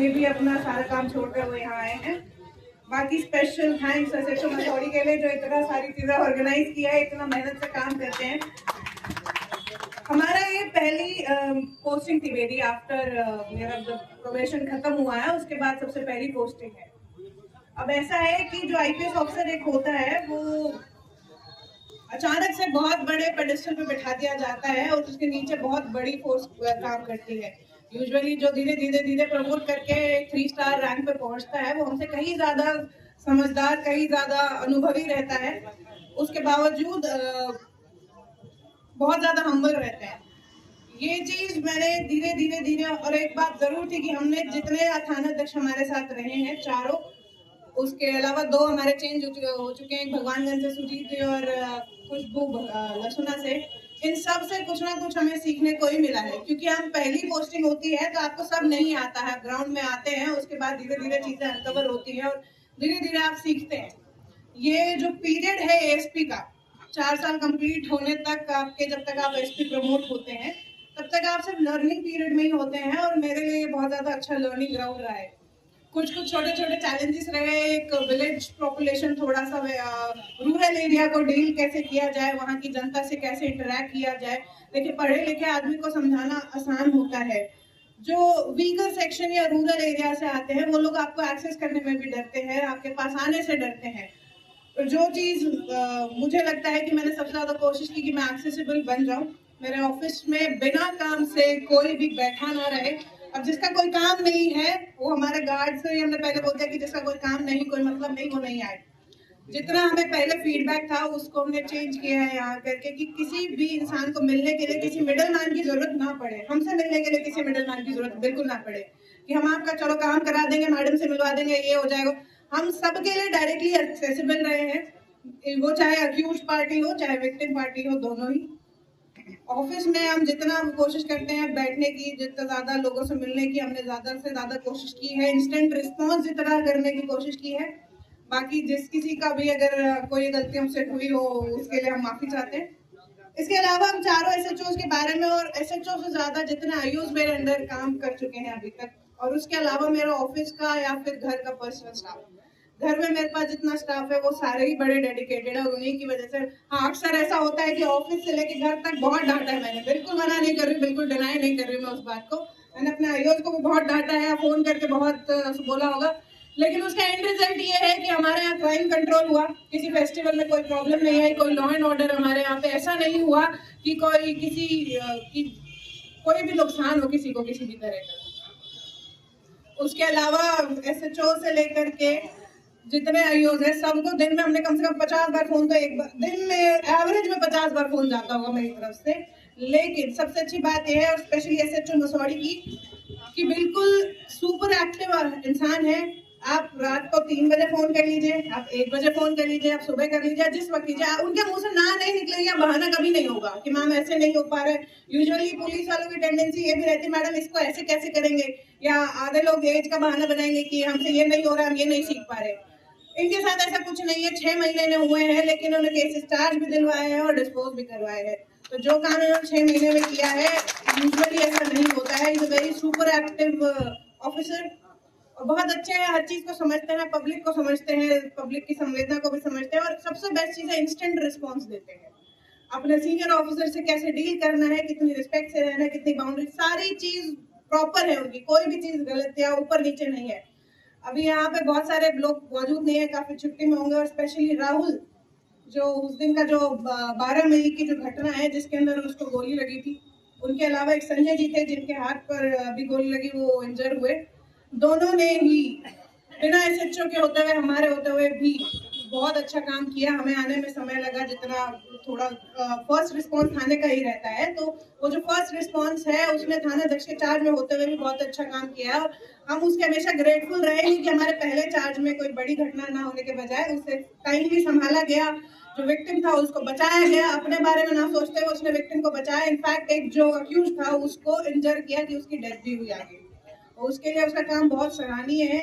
ये भी अपना सारा काम छोड़कर वो यहाँ आए हैं। बाकी स्पेशल थैंक्स एसएचओ मसौड़ी के लिए जो इतना सारी चीज़ें ऑर्गेनाइज किया है, इतना मेहनत से काम करते हैं। हमारा ये पहली पोस्टिंग थी मेरी आफ्टर मेरा जब प्रोबेशन खत्म हुआ है, उसके बाद सबसे पहली पोस्टिंग है। अब ऐसा है कि जो आईपीएस ऑफिसर एक होता है वो अचानक से बहुत बड़े पेडेस्टल पे बैठा दिया जाता है और उसके नीचे बहुत बड़ी फोर्स काम करती है। यूजुअली जो धीरे धीरे धीरे प्रमोट करके 3 स्टार रैंक पे पहुंचता है वो हमसे कहीं ज्यादा समझदार, कहीं ज्यादा अनुभवी रहता है। उसके बावजूद बहुत ज्यादा हम्बल रहते हैं। ये चीज मैंने धीरे धीरे धीरे, और एक बात जरूर थी कि हमने जितने थानाध्यक्ष हमारे साथ रहे हैं चारों, उसके अलावा 2 हमारे चेंज हो चुके हैं, भगवानगंज से सुजीत जी और खुशबू लसुना से। इन सब से कुछ ना कुछ हमें सीखने को ही मिला है, क्योंकि हम पहली पोस्टिंग होती है तो आपको सब नहीं आता है, ग्राउंड में आते हैं, उसके बाद धीरे धीरे चीजें अनकवर होती हैं और धीरे धीरे आप सीखते हैं। ये जो पीरियड है एएसपी का 4 साल कंप्लीट होने तक आपके, जब तक आप एसपी प्रमोट होते हैं तब तक आप सिर्फ लर्निंग पीरियड में ही होते हैं, और मेरे लिए बहुत ज्यादा अच्छा लर्निंग ग्राउंड रहा है। कुछ छोटे छोटे चैलेंजेस रहे। एक विलेज पॉपुलेशन, थोड़ा सा रूरल एरिया को डील कैसे किया जाए, वहाँ की जनता से कैसे इंटरेक्ट किया जाए। देखिए, पढ़े लिखे आदमी को समझाना आसान होता है, जो वीकर सेक्शन या रूरल एरिया से आते हैं वो लोग आपको एक्सेस करने में भी डरते हैं, आपके पास आने से डरते हैं। जो चीज मुझे लगता है कि मैंने सबसे ज्यादा कोशिश की कि मैं एक्सेसिबल बन जाऊं। मेरे ऑफिस में बिना काम से कोई भी बैठा ना रहे। अब जिसका कोई काम नहीं है वो हमारे गार्ड से हमने पहले बोलते हैं कि जिसका कोई काम नहीं, कोई मतलब नहीं, वो नहीं आए। जितना हमें पहले फीडबैक था उसको हमने चेंज किया है यहाँ करके, कि किसी भी इंसान को मिलने के लिए किसी मिडल मैन की जरूरत ना पड़े। हमसे मिलने के लिए किसी मिडल मैन की जरूरत बिल्कुल ना पड़े कि हम आपका चलो काम करा देंगे, मैडम से मिलवा देंगे, ये हो जाएगा। हम सबके लिए डायरेक्टली एक्सेसिबल रहे हैं, वो चाहे अक्यूज पार्टी हो चाहे विक्टिम पार्टी हो, दोनों ही। ऑफिस में हम जितना कोशिश करते हैं बैठने की, जितना ज्यादा लोगों से मिलने की हमने ज्यादा से ज्यादा कोशिश की है, इंस्टेंट रिस्पॉन्स जितना करने की कोशिश की है। बाकी जिस किसी का भी अगर कोई गलती हमसे हुई हो उसके लिए हम माफी चाहते हैं। इसके अलावा हम चारों एसएचओ के बारे में, और एसएचओ से ज्यादा जितने आईओज मेरे अंदर काम कर चुके हैं अभी तक, और उसके अलावा मेरा ऑफिस का या फिर घर का पर्सनल स्टाफ, घर में मेरे पास जितना स्टाफ है वो सारे ही बड़े डेडिकेटेड है, और उन्हीं की वजह से। हाँ, अक्सर ऐसा होता है कि ऑफिस से लेके घर तक बहुत डांटा है मैंने, बिल्कुल मना नहीं कर रही, बिल्कुल डिनाई नहीं कर रही मैं उस बात को। मैंने अपने आईओज को भी बहुत डांटा है, फोन करके बहुत बोला होगा, लेकिन उसका एंड रिजल्ट ये है कि हमारे यहाँ क्राइम कंट्रोल हुआ, किसी फेस्टिवल में कोई प्रॉब्लम नहीं आई, कोई लॉ एंड ऑर्डर हमारे यहाँ पे ऐसा नहीं हुआ कि कोई कोई भी नुकसान हो किसी को किसी भी तरह का। उसके अलावा एसएचओ से लेकर के जितने आईओज है सबको दिन में हमने कम से कम 50 बार फोन, तो एक बार दिन में एवरेज में 50 बार फोन जाता होगा मेरी तरफ से। लेकिन सबसे अच्छी बात यह है, और स्पेशली एसएचओ मसौड़ी की, कि बिल्कुल सुपर एक्टिव इंसान है। आप रात को 3 बजे फोन कर लीजिए, आप 1 बजे फोन कर लीजिए, आप सुबह कर लीजिए, जिस वक्त लीजिए, उनके मुंह से ना नहीं निकलेगा, बहाना कभी नहीं होगा कि मैम ऐसे नहीं हो पा रहे। यूजुअली पुलिस वालों की टेंडेंसी ये भी रहती है, मैडम इसको ऐसे कैसे करेंगे, या आधे लोग एज का बहाना बनाएंगे कि हमसे ये नहीं हो रहा, हम ये नहीं सीख पा रहे। इनके साथ ऐसा कुछ नहीं है। 6 महीने हुए हैं, लेकिन उन्होंने केसेस चार्ज भी दिलवाए हैं और डिस्पोज भी करवाए हैं। तो जो काम इन्होंने 6 महीने में किया है, यूजुअली ऐसा नहीं होता है। Is a very super active officer, और बहुत अच्छे हैं, हर चीज को समझते हैं, पब्लिक को समझते हैं, पब्लिक की संवेदना को भी समझते हैं, और सबसे बेस्ट चीज है इंस्टेंट रिस्पॉन्स देते हैं। अपने सीनियर ऑफिसर से कैसे डील करना है, कितनी रिस्पेक्ट से रहना है, कितनी बाउंड्री, सारी चीज प्रॉपर है उनकी, कोई भी चीज गलत या ऊपर नीचे नहीं है। अभी यहाँ पे बहुत सारे लोग मौजूद नहीं है, काफी छुट्टी में होंगे, और स्पेशली राहुल, जो उस दिन का जो 12 मई की जो घटना है जिसके अंदर उसको गोली लगी थी, उनके अलावा एक संजय जी थे जिनके हाथ पर भी गोली लगी, वो इंजर हुए। दोनों ने ही बिना एसएचओ के होते हुए, हमारे होते हुए भी बहुत अच्छा काम किया। हमें आने में समय लगा, जितना थोड़ा फर्स्ट रिस्पॉन्स थाने का ही रहता है, तो वो जो फर्स्ट रिस्पॉन्स है उसमें थाना अध्यक्ष के चार्ज में होते हुए भी बहुत अच्छा काम किया, और हम उसके हमेशा ग्रेटफुल रहेंगे कि हमारे पहले चार्ज में कोई बड़ी घटना ना होने के बजाय उसे टाइमली संभाला गया। जो विक्टिम था उसको बचाया गया, अपने बारे में ना सोचते हुए उसने विक्टिम को बचाया। इनफैक्ट एक जो अक्यूज था उसको इंजर किया कि उसकी डेथ भी हुई आगे, और उसके लिए उसका काम बहुत सराहनीय है।